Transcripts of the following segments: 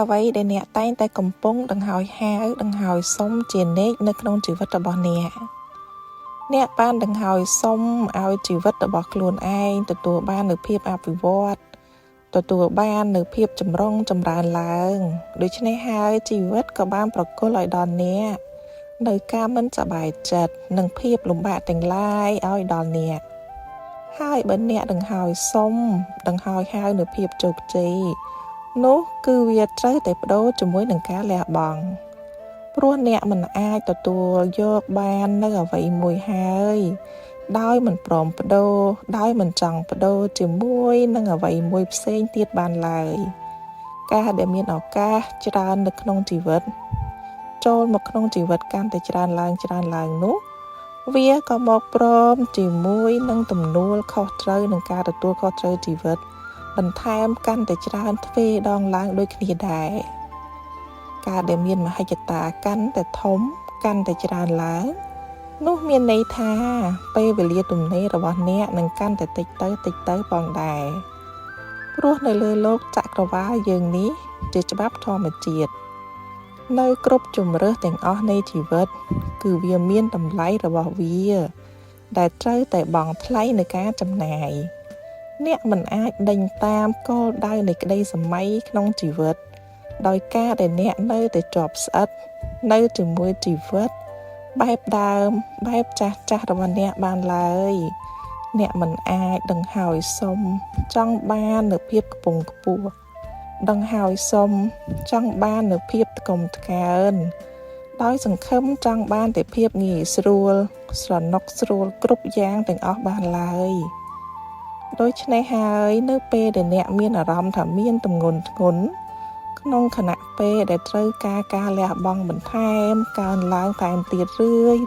អ្វីដែលអ្នកតែងតែកំពុងដង្ហោយហៅដង្ហោយសុំជានិច្ចនៅក្នុងជីវិតរបស់អ្នកបានដង្ហោយសុំឲ្យជីវិតរបស់ខ្លួនឯងទទួលបាននូវភាពអភិវឌ្ឍទទួលបាននូវភាពចម្រុងចម្រើនឡើងដូច្នេះហើយជីវិតក៏បានប្រគល់ឲ្យដល់អ្នកនៅការមិនសប្បាយចិត្តនិងភាពលំបាកទាំងឡាយឲ្យដល់អ្នកហើយបើអ្នកដង្ហោយសុំដង្ហោយហៅនូវភាពជោគជ័យនោះគឺវាត្រូវតែបដូរជាមួយនឹងការលះបង់ព្រោះអ្នកមិនអាចទទួលយកបាននៅអ្វីមួយហើយដោយមិនព្រមបដូរដោយមិនចង់បដូរជាមួយនឹងអ្វីមួយផ្សេងទៀតបានឡើយការដែលមានឱកាសច្រើននៅក្នុងជីវិតចូលមកក្នុងជីវិតកាន់តែច្រើនឡើងនោះវាក៏មកព្រមជាមួយនឹងទំនួលខុសត្រូវនឹងការទទួលខុសត្រូវជីវិតបន្ថែមកាន់តែច្រើនទ្វេដងឡើងដូចគ្នាដែរការដែលមានមហិច្ឆតាកាន់តែធំកាន់តែច្រើនឡើងនោះមានន័យថាពេលវេលាទំនេររបស់អ្នកនឹងកាន់តែតិចទៅផងដែរព្រោះនៅលើโลกចក្រវាឡយើងនេះជាច្បាប់ធម្មជាតិនៅគ្រប់ជម្រើសទាំងអស់នៃជីវិតគឺវាមានតម្លៃរបស់វាដែលត្រូវតែបង់ថ្លៃនៃការចំណាយអ្នកមិនអាចដេញតាមគោលដៅនៃក្តីសម័យក្នុងជីវិតដោយការដែលអ្នកនៅតែជាប់ស្អិតនៅជាមួយជីវិតបែបដើមបែបចាស់របស់អ្នកបានឡើយអ្នកមិនអាចដង្ហោយសុំចង់បាននូវភាពខ្ពង់ខ្ពស់ដង្ហោយសុំចង់បាននូវភាពថ្កុំថ្កើងដោយសង្ឃឹមចង់បានតែភាពងាយស្រួលស្រណុកស្រួលគ្រប់យ៉ាងទាំងអស់បានឡើយដូច្នេះហើយនៅពេលដែលអ្នកមានអារម្មណ៍ថាមានទម្ងន់ធ្ងន់ក្នុងខណៈពេលដែលត្រូវការលះបង់បន្ថែមកើនឡើងថែមទៀតរឿយ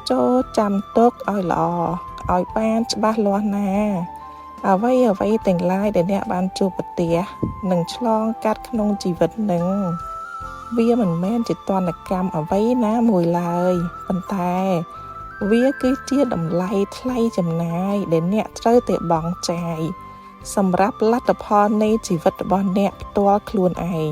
ចូលចាំទុកឲ្យល្អឲ្យបានច្បាស់លាស់ណាអ្វីទាំងឡាយដែលអ្នកបានជួបប្រទះនិងឆ្លងកាត់ក្នុងជីវិតនឹងវាមិនមែនជាទណ្ឌកម្មអ្វីណាមួយឡើយប៉ុន្តែវាគឺជាតម្លៃថ្លៃចំណាយដែលអ្នកត្រូវតែបង់ចាយសម្រាប់លទ្ធផលនៃជីវិតរបស់អ្នកផ្ទាល់ខ្លួនឯង